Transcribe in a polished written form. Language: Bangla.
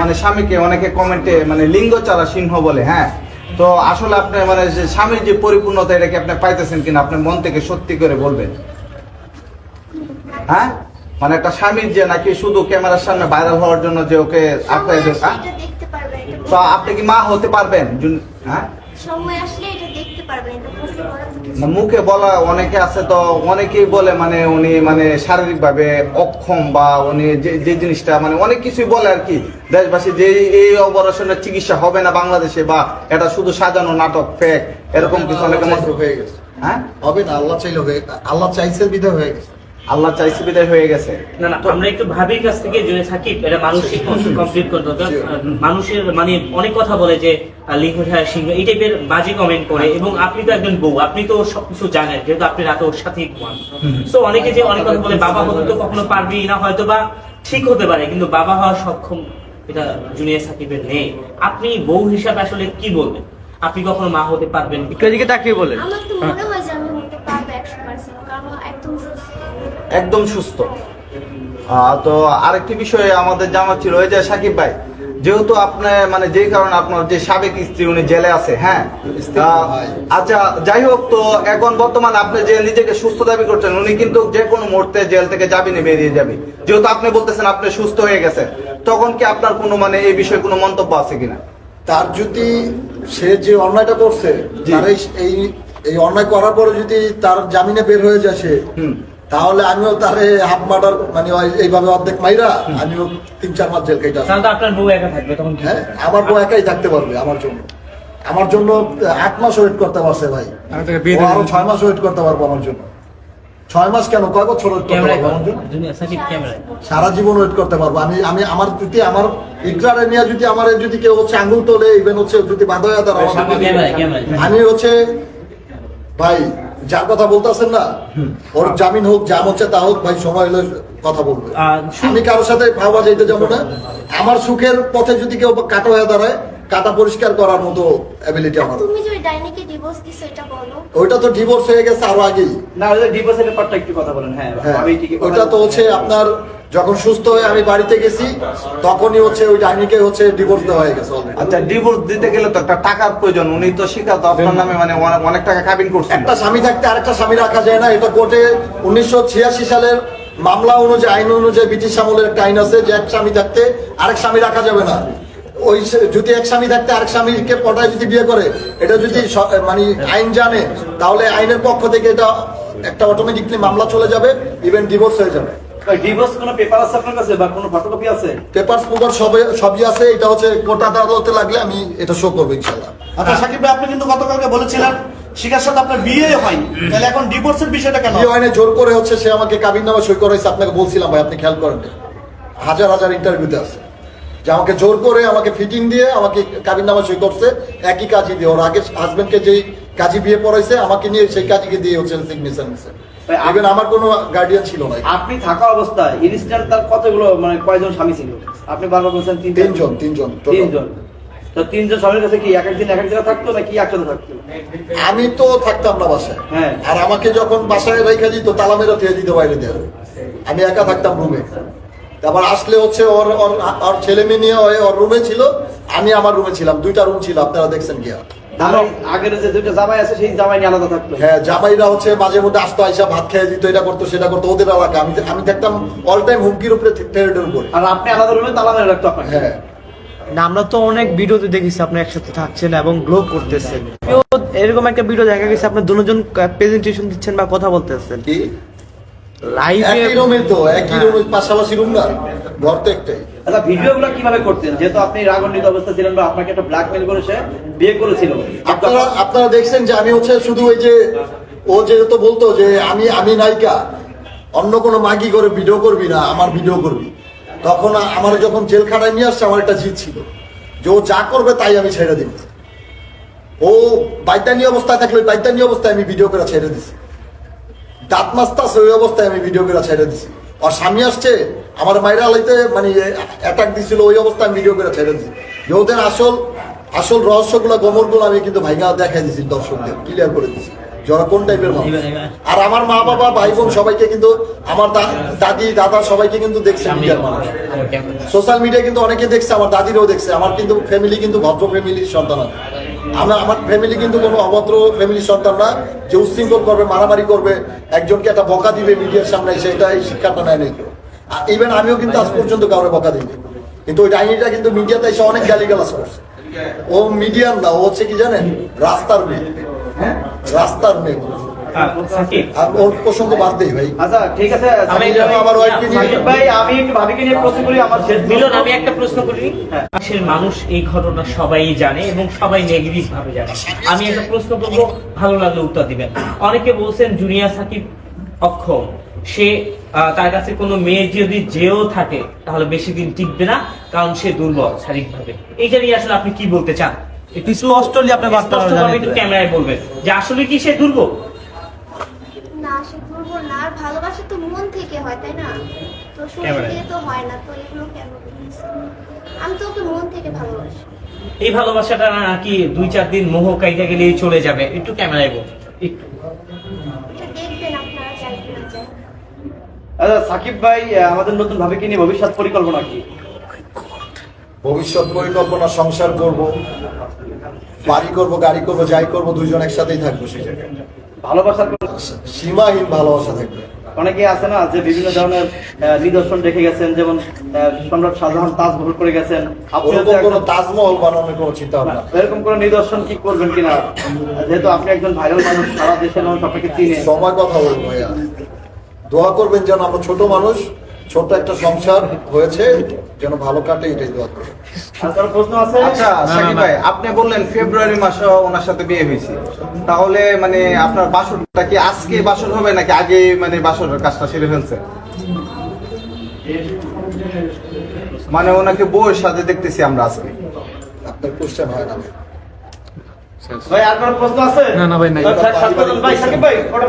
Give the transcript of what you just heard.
মানে স্বামীকে অনেকে কমেন্টে মানে লিঙ্গ চারা সিংহ বলে, হ্যাঁ। তো আসলে আপনি মানে যে স্বামীর যে পরিপূর্ণতা এটাকে আপনি পাইতেছেন কিনা, আপনি মন থেকে সত্যি করে বলবেন, হ্যাঁ? মানে একটা স্বামীর যে নাকি শুধু ক্যামেরার সামনে ভাইরাল হওয়ার জন্য যে ওকে আপনার, তো আপনি কি মা হতে পারবেন? হ্যাঁ, সময় আসলে এটা দেখতে পারবেন। মুখে বলা অনেকে আছে, তো অনেকেই বলে মানে উনি মানে শারীরিক ভাবে অক্ষম, বা উনি যে জিনিসটা মানে অনেক কিছুই বলে আর কি দেশবাসী, যে এই অপারেশনের চিকিৎসা হবে না বাংলাদেশে, বা এটা শুধু সাজানো নাটক, ফেক, এরকম কিছু অনেকে হয়ে গেছে। হ্যাঁ, হবে না, আল্লাহ চাইলে হয়ে, আল্লাহ চাইছে বিধায় হয়ে গেছে। আল্লাহ চাইছে বিদায় হয়ে গেছে। না না, আমরা একটু ভাবির কাছ থেকে যে সাকিব এটা মানসিক কমপ্লিট করতে হবে। মানুষের মানে অনেক কথা বলে যে লিঙ্গ ছাড়া সিংহ, এই টাইপের বাজে কমেন্ট করে, এবং আপনি তো একজন বউ, আপনি তো সবকিছু জানেন, যেহেতু আপনি রাতে ওর সাথেই ঘুমান। সো অনেকে যে অনেক কথা বলে বাবা হতে তো কখনো পারবি না, হয়তো বা ঠিক হতে পারে, কিন্তু বাবা হওয়ার সক্ষম এটা জুনিয়র সাকিবের নেই। আপনি বউ হিসাবে আসলে কি বলবেন? আপনি কখনো মা হতে পারবেন? একটু এদিকে তাকিয়ে বলেন। আমার তো মনে হয় যে আমি হতে পারবো 100%, কারণ একদম সুস্থ। একদম সুস্থ। তো আরেকটি বিষয় আমাদের জানা ছিল, এই যে সাকিব ভাই, যেহেতু আপনি মানে যেই কারণে আপনার যে সাবেক স্ত্রী উনি জেলে আছে, হ্যাঁ, আচ্ছা যাই হোক, তো এখন বর্তমানে আপনি যে নিজেকে সুস্থ দাবি করছেন, উনি কিন্তু যে কোনো মুহূর্তে জেল থেকে জামিনে বেরিয়ে যাবে, যেহেতু আপনি বলতেছেন আপনি সুস্থ হয়ে গেছেন, তখন কি আপনার কোনো মানে এই বিষয়ে কোনো মন্তব্য আছে কিনা? তার যদি সে যে অন্যায়টা করছে, তার এই অন্যায় করার পরে যদি তার জামিনে বের হয়ে যায় সে, তাহলে আমিও তারে হাফ মার্ডার মানে এইভাবে অর্ধেক মাইরা আমিও 3-4 মাস জেল কেটে আসবো। তাহলে তো আপনার বউ একা থাকবে তখন কি? হ্যাঁ, আমার বউ একাই থাকতে পারবে আমার জন্য 8 মাস ওয়েট করতে পারছে ভাই, ও আরো 6 মাস ওয়েট করতে পারবো আমার জন্য। 6 মাস কেন, কয় বছর ওয়েট করতে পারবো আমার জন্য? জুনিয়র সাকিব ক্যামেরায় সারা জীবন ওয়েট করতে পারবো আমি আমার যদি আমার ইকরারে নিয়ে যদি আমার যদি কেউ হচ্ছে আঙ্গুল তোলে, ইভেন হচ্ছে যদি বাঁধা হয় তার আমি হচ্ছে ভাই যার কথা বলতেছেন না, ওর জামিন হোক, জাম হচ্ছে তা হোক, ভাই সময় হলে কথা বলবে। আমি কারোর সাথে ভাবা যাইতে যাবো না। আমার সুখের পথে যদি কেউ কাটা হয়ে দাঁড়ায়, কাটা পরিষ্কার করার মতো অ্যাবিলিটি আমার। তুমি যে ডাইনিকে ডিভোর্স দিছো এটা বলো। ওইটা তো ডিভোর্স হয়ে গেছে আরো আগেই। না, ওই ডিভোর্সের ব্যাপারটা একটু কথা বলেন। হ্যাঁ, আমি ঠিকই কথা ওইটা তো হচ্ছে আপনার যখন সুস্থ হয়ে আমি বাড়িতে গেছি, তখনই হচ্ছে ওই ডাইনিকে হচ্ছে ডিভোর্স দেওয়া হয়ে গেছে অলরেডি। আচ্ছা, ডিভোর্স দিতে গেলে তো একটা টাকার প্রয়োজন, উনি তো স্বীকার তো আপনার নামে মানে অনেক টাকা কাবিন করছেন। একটা স্বামী থাকতে আরেকটা স্বামী রাখা যায় না, এটা কোর্টে 1986 সালের মামলা অনুযায়ী, আইন অনুযায়ী ব্রিটিশ আমলের একটা আইন আছে যে এক স্বামী থাকতে আরেক স্বামী রাখা যাবে না। ওই যদি এক স্বামী থাকতে আরেক স্বামীকে পটায় যদি বিয়ে করে, এটা যদি মানে আইন জানে, তাহলে আইনের পক্ষ থেকে এটা একটা অটোমেটিকলি মামলা চলে যাবে, ইভেন ডিভোর্স হয়ে যাবে। ডিভোর্স কোনো পেপার আছে আপনার কাছে বা কোনো ফটোকপি আছে? পেপারস পেপার সবই আছে। এটা হচ্ছে কোর্ট আদালতে লাগলে আমি এটা শো করবো ইনশাআল্লাহ। আচ্ছা সাকিব ভাই, আপনি কিন্তু গতকালকে বলেছিলেন শিখার সাথে আপনার বিয়ে হয়নি, তাহলে এখন ডিভোর্সের বিষয়টা কেন? বিয়ে হয়নি, জোর করে হচ্ছে সে আমাকে কাবিননামা সই করাইছে। আপনাকে বলছিলাম ভাই, আপনি খেয়াল করেন, হাজার হাজার ইন্টারভিউতে আছে যে আমাকে জোর করে আমাকে ফিটিং দিয়ে আমাকে কাবিননামা সই করছে, একই কাজই দিয়ে। ওর আগে হাজবেন্ডকে যেই কাজী বিয়ে পড়াইছে, আমাকে নিয়ে সেই কাজীকে দিয়ে হচ্ছে সিগনেচার নিছে। ইভেন আমার কোনো গার্ডিয়ান ছিল না। আপনি থাকা অবস্থায় ইনস্ট্যান্ট তার কতগুলো মানে কয়জন স্বামী ছিল? আপনি বারবার বলছেন তিনজন। তো তিনজন স্বামীর কাছে কি এক একদিন এক এক জায়গায় থাকতো নাকি একসাথে থাকতো? আমি তো থাকতাম না বাসায়, হ্যাঁ। আর আমাকে যখন বাসায় রেখে দিত তালা মেরে দিয়ে দিত বাইরে দিয়ে, আমি একা থাকতাম রুমে। তারপর আসলে হচ্ছে ওর ছেলে মেয়ে নিয়ে ওর রুমে ছিল, আমি আমার রুমে ছিলাম। 2টা রুম ছিল, আপনারা দেখছেন গিয়া। আগের যে দুইটা জামাই আছে সেই জামাই নিয়ে আলাদা থাকতো? হ্যাঁ, জামাইরা হচ্ছে মাঝে মধ্যে আসতো, আইসা ভাত খেয়ে দিত, এটা করতো সেটা করতো, ওদের এলাকা। আমি থাকতাম অল টাইম হুমকির উপরে, টেরিটরির উপরে। আর আপনি আলাদা রুমে তালা মেরে রাখতো আপনাকে? হ্যাঁ। না, আমরা তো অনেক ভিডিওতে দেখেছি আপনি একসাথে থাকছেন এবং ব্লগ করতেছেন। এরকম একটা ভিডিও দেখা গেছে আপনার দুজন প্রেজেন্টেশন দিচ্ছেন বা কথা বলতেছেন কি লাইভে। একই রুমে তো, একই রুমে, পাশাপাশি রুম না, ঘর তো একটাই। আচ্ছা, ভিডিওগুলো কিভাবে করতেন, যেহেতু আপনি রাগান্বিত অবস্থা ছিলেন বা আপনাকে একটা ব্ল্যাকমেল করে সে বিয়ে করেছিল? আপনারা দেখছেন যে আমি হচ্ছে শুধু ওই যে ও যেহেতু বলতো যে আমি নায়িকা, অন্য কোনো মাগি করে ভিডিও করবি না, আমার ভিডিও করবি, তখন আমার যখন জেল খাটায় নিয়ে আসছে, আমার একটা জিদ ছিল যে ও যা করবে তাই আমি ছেড়ে দিব। ও বাইতানি অবস্থায় থাকলে ওই বাইতানি অবস্থায় আমি ভিডিও করে ছেড়ে দিছি, দাঁত মাস্তাছে ওই অবস্থায় আমি ভিডিও করে ছেড়ে দিছি। আর স্বামী আসছে আমার মায়েরা আলাইতে মানে অ্যাটাক দিছিল, ওই অবস্থায় আমি ভিডিও করে ছেড়ে দিছি। যে ওদের আসল রহস্যগুলো, গোমরগুলো আমি কিন্তু ভাইঙ্গা দেখাই দিছি, দর্শকদের ক্লিয়ার করে দিছি। যে ওরা কোন টাইপের মানুষ। আর আমার মা বাবা ভাই বোন সবাইকে কিন্তু আমার দাদি দাদা সবাইকে কিন্তু দেখছে মিডিয়ার মানুষ, সোশ্যাল মিডিয়ায় কিন্তু অনেকে দেখছে, আমার দাদিরাও দেখছে। আমার কিন্তু ফ্যামিলি কিন্তু ভদ্র ফ্যামিলির সন্তান আছে। আমার ফ্যামিলি কিন্তু কোনো অভদ্র ফ্যামিলির সন্তান না যে উশৃঙ্খল করবে, মারামারি করবে, একজনকে একটা বকা দিবে মিডিয়ার সামনে, সেটাই শিক্ষাটা নেয় নাই। ইভেন আমিও কিন্তু আজ পর্যন্ত কাউরে বকা দিইনি, কিন্তু ওই ডাইনিটা কিন্তু মিডিয়াতে এসে অনেক গালিগালাজ করছে। ও মিডিয়াম না, ও হচ্ছে কি জানেন, রাস্তার মেয়ে, রাস্তার মেয়ে। সাকিব, আর ওর প্রসঙ্গ বাদ দেই ভাই। আচ্ছা ঠিক আছে, আমি যেন আমার ওয়াইফকে নিয়ে সাকিব ভাই আমি একটু ভাবিকে নিয়ে প্রশ্ন করি। আমার শেষ মিলন, আমি একটা প্রশ্ন করি। দেশের মানুষ এই ঘটনা সবাই জানে এবং সবাই নেগেটিভ ভাবে জানে। আমি একটা প্রশ্ন করবো, ভালো লাগলে উত্তর দিবেন। অনেকে বলছেন জুনিয়র সাকিব অক্ষম, সে তার কাছে কোনো মেয়ে যদি যেও থাকে তাহলে বেশি দিন টিকবে না, কারণ সে দুর্বল শারীরিকভাবে। এইটা নিয়ে আসলে আপনি কি বলতে চান? একটু স্পষ্টলি আপনি বার্তা স্পষ্টভাবে একটু ক্যামেরায় বলবেন যে আসলে কি সে দুর্বল? না, সে দুর্বল না। আর ভালোবাসা তো মন থেকে হয়, তাই না? তো শরীর থেকে তো হয় না, তো এগুলো কেন বলতেছি? আমি তো ওকে মন থেকে ভালোবাসি। এই ভালোবাসাটা নাকি 2-4 দিন মোহ কাইটা গেলেই চলে যাবে? একটু ক্যামেরায় বলুন একটু। এটা দেখবেন আপনারা, চাইবেন না চাই। আচ্ছা সাকিব ভাই, আমাদের নতুন ভাবিকে নিয়ে ভবিষ্যৎ পরিকল্পনা কি? ভবিষ্যৎ পরিকল্পনা, সংসার করব, বাড়ি করব, গাড়ি করব, যাই করব, দুইজন একসাথেই থাকবো সেই জায়গায়। ভালোবাসার সীমাহীন ভালোবাসা থাকবে। অনেকে আছে না যে বিভিন্ন ধরনের নিদর্শন রেখে গেছেন, যেমন সম্রাট শাহজাহান তাজমহল করে গেছেন, আপনি ওরকম কোনো তাজমহল বানানোর কোনো চিন্তা ভাবনা নেই। এরকম কোনো নিদর্শন কি করবেন কিনা? যেহেতু আপনি একজন ভাইরাল মানুষ, সারা দেশের মানুষ আপনাকে চিনে। সময় কথা বলবো ভাইয়া, দোয়া করবেন যেন আমরা ছোট মানুষ, ছোট একটা সংসার হয়েছে যেন ভালো কাটে, এটাই দোয়া করবেন। আর কারো প্রশ্ন আছে? আচ্ছা সাকিব ভাই, আপনি বললেন ফেব্রুয়ারি মাসে ওনার সাথে বিয়ে হয়েছে, তাহলে মানে আপনার বাসরটা কি আজকে বাসর হবে নাকি আগে মানে বাসরের কাজটা সেরে ফেলছে? মানে ওনাকে বউয়ের সাথে দেখতেছি আমরা আজকে। আপনার কোশ্চেন হয় না। ভাই আর কারো প্রশ্ন আছে? না, না ভাই, নাই। ভাই সাকিব ভাই, ওটা